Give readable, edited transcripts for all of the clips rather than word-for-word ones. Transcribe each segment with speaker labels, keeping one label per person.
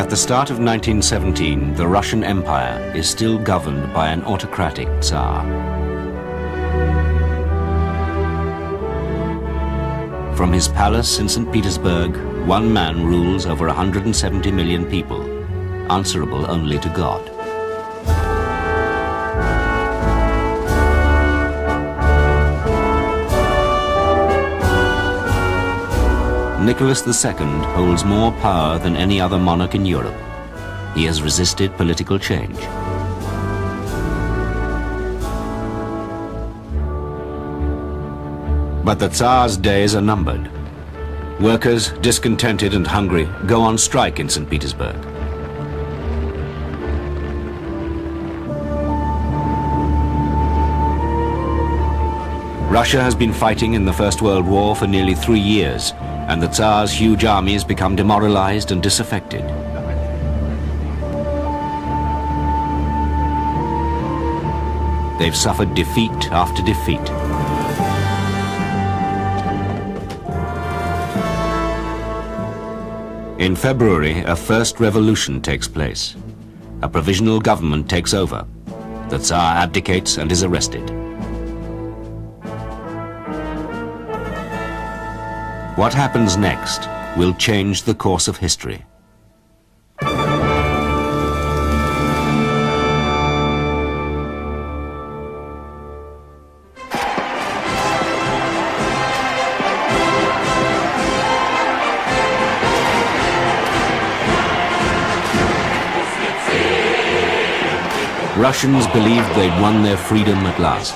Speaker 1: At the start of 1917, the Russian Empire is still governed by an autocratic Tsar. From his palace in St. Petersburg, one man rules over 170 million people, answerable only to God. Nicholas II holds more power than any other monarch in Europe. He has resisted political change. But the Tsar's days are numbered. Workers, discontented and hungry, go on strike in St. Petersburg. Russia has been fighting in the First World War for nearly 3 years, and the Tsar's huge armies become demoralized and disaffected. They've suffered defeat after defeat. In February, a first revolution takes place. A provisional government takes over. The Tsar abdicates and is arrested. What happens next will change the course of history. Russians believed they'd won their freedom at last.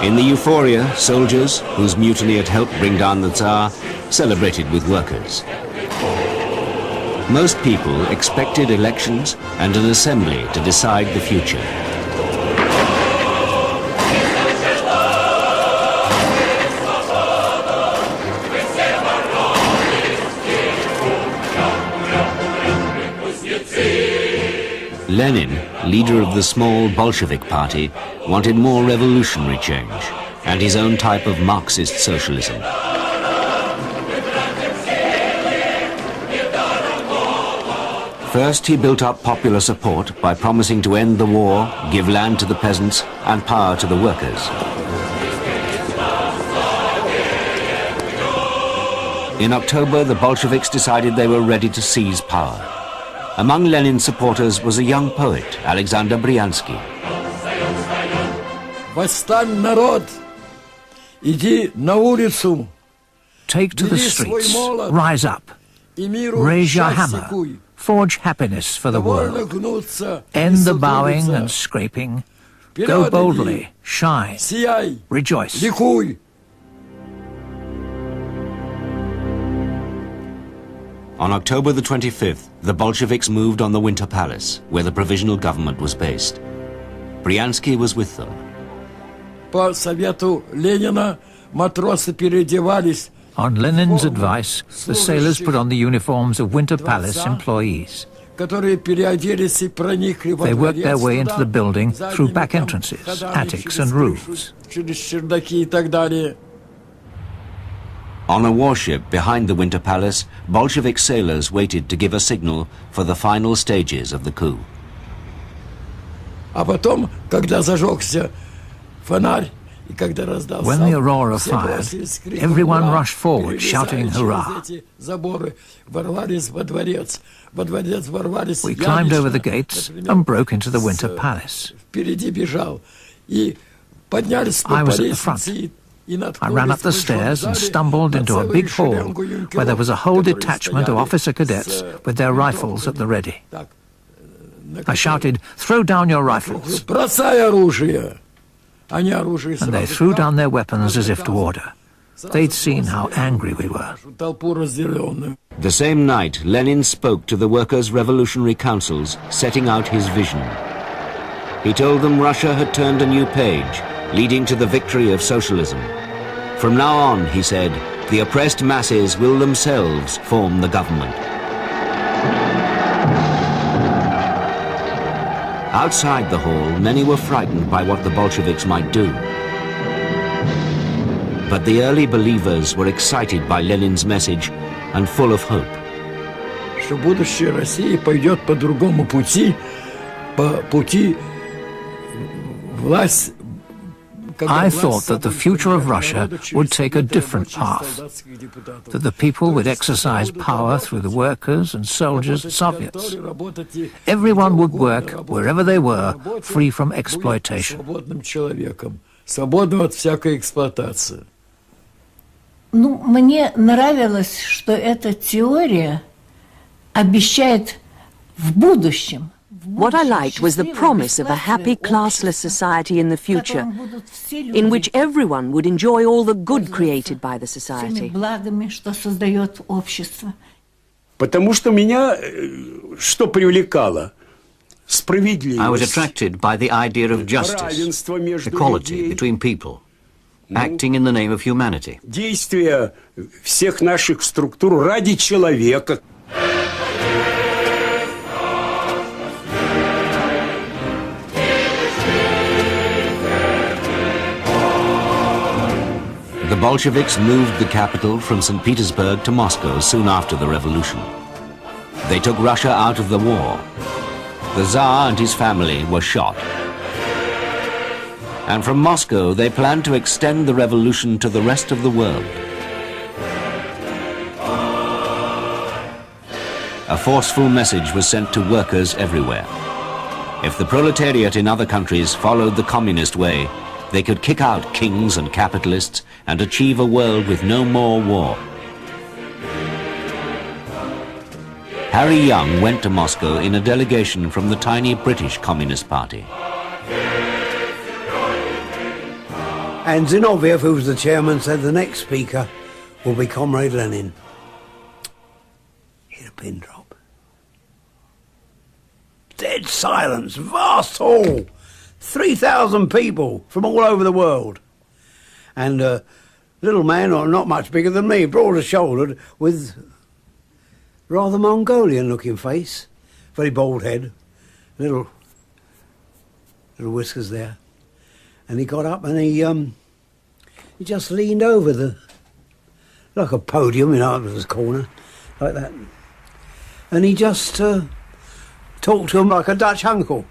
Speaker 1: In the euphoria, soldiers, whose mutiny had helped bring down the Tsar, celebrated with workers. Most people expected elections and an assembly to decide the future. Lenin, leader of the small Bolshevik party, wanted more revolutionary change and his own type of Marxist socialism. First, he built up popular support by promising to end the war, give land to the peasants and power to the workers. In October, the Bolsheviks decided they were ready to seize power. Among Lenin's supporters was a young poet, Alexander Bryansky.
Speaker 2: Восстань, народ! Иди на улицу!
Speaker 3: Take to the streets, rise up, raise your hammer, forge happiness for the world, end the bowing and scraping, go boldly, shine, rejoice.
Speaker 1: On October the 25th, the Bolsheviks moved on the Winter Palace, where the provisional government was based. Bryansky was with them.
Speaker 2: По совету Ленина матросы переодевались.
Speaker 3: On Lenin's advice, the sailors put on the uniforms of Winter Palace employees. They worked their way into the building through back entrances, attics and roofs.
Speaker 1: On a warship behind the Winter Palace, Bolshevik sailors waited to give a signal for the final stages of the coup.
Speaker 3: When the aurora fired, everyone rushed forward shouting hurrah. We climbed over the gates and broke into the Winter Palace. I was at the front. I ran up the stairs and stumbled into a big hall where there was a whole detachment of officer cadets with their rifles at the ready. I shouted, "Throw down your rifles!" And they threw down their weapons as if to order. They'd seen how angry we were.
Speaker 1: The same night, Lenin spoke to the workers' revolutionary councils, setting out his vision. He told them Russia had turned a new page, leading to the victory of socialism. From now on, he said, the oppressed masses will themselves form the government. Outside the hall, many were frightened by what the Bolsheviks might do. But the early believers were excited by Lenin's message and full of hope.
Speaker 2: Что будущее России пойдет по другому пути, по пути власть.
Speaker 3: I thought that the future of Russia would take a different path, that the people would exercise power through the workers and soldiers and Soviets. Everyone would work wherever they were, free from exploitation.
Speaker 4: Ну, мне нравилось, что эта теория обещает в будущем.
Speaker 5: What I liked was the promise of a happy, classless society in the future, in which everyone would enjoy all the good created by the society.
Speaker 6: Потому что меня что привлекало? Справедливость.
Speaker 7: I was attracted by the idea of justice, equality between people, acting in the name of humanity.
Speaker 6: Действия всех наших структур ради человека.
Speaker 1: The Bolsheviks moved the capital from St. Petersburg to Moscow soon after the revolution. They took Russia out of the war. The Tsar and his family were shot. And from Moscow, they planned to extend the revolution to the rest of the world. A forceful message was sent to workers everywhere. If the proletariat in other countries followed the communist way, they could kick out kings and capitalists and achieve a world with no more war. Harry Young went to Moscow in a delegation from the tiny British Communist Party.
Speaker 8: And Zinoviev, who was the chairman, said the next speaker will be Comrade Lenin. Hit a pin drop. Dead silence, vast hall. 3,000 people from all over the world. And a little man, or not much bigger than me, broader-shouldered, with rather Mongolian-looking face, very bald head, little whiskers there. And he got up and he just leaned over like a podium, you know, it was his corner, like that. And he just talked to him like a Dutch uncle.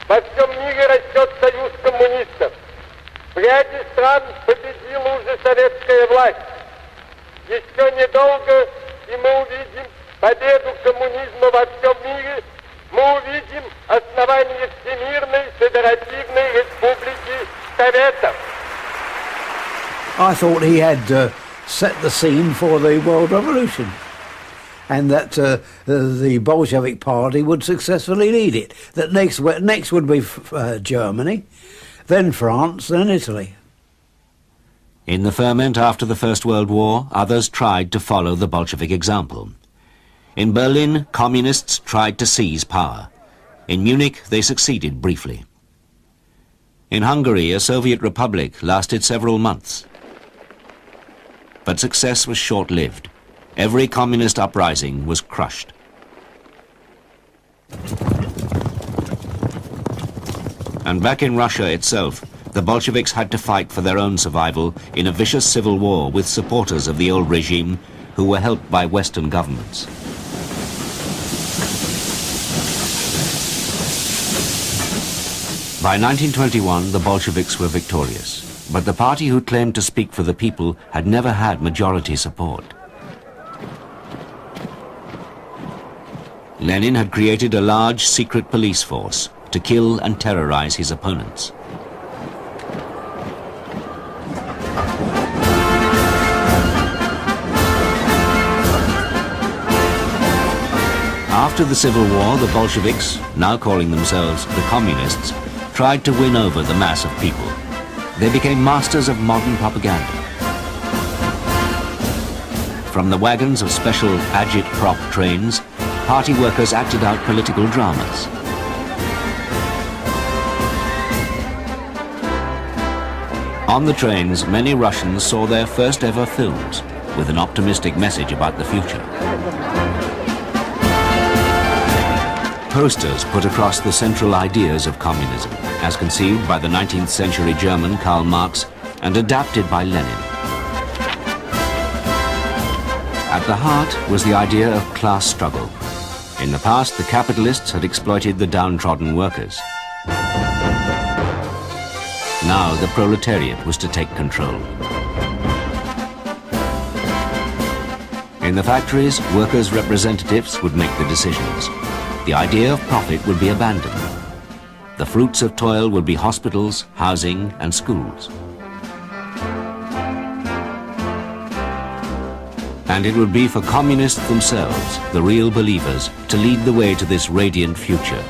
Speaker 9: Во всем мире растет союз коммунистов. В ряде стран победила уже советская власть. Еще недолго, и мы увидим победу коммунизма во всем мире. Мы увидим основание Всемирной Федеративной Республики Советов.
Speaker 8: I thought he had set the scene for the World Revolution, and that the Bolshevik Party would successfully lead it. That next would be Germany, then France, then Italy.
Speaker 1: In the ferment after the First World War, others tried to follow the Bolshevik example. In Berlin, communists tried to seize power. In Munich, they succeeded briefly. In Hungary, a Soviet republic lasted several months. But success was short-lived. Every communist uprising was crushed. And back in Russia itself, the Bolsheviks had to fight for their own survival in a vicious civil war with supporters of the old regime who were helped by Western governments. By 1921, the Bolsheviks were victorious, but the party who claimed to speak for the people had never had majority support. Lenin had created a large secret police force to kill and terrorize his opponents. After the Civil War, the Bolsheviks, now calling themselves the Communists, tried to win over the mass of people. They became masters of modern propaganda. From the wagons of special agit-prop trains, party workers acted out political dramas. On the trains, many Russians saw their first ever films with an optimistic message about the future. Posters put across the central ideas of communism, as conceived by the 19th century German Karl Marx, and adapted by Lenin. At the heart was the idea of class struggle. In the past, the capitalists had exploited the downtrodden workers. Now the proletariat was to take control. In the factories, workers' representatives would make the decisions. The idea of profit would be abandoned. The fruits of toil would be hospitals, housing, and schools. And it would be for communists themselves, the real believers, to lead the way to this radiant future.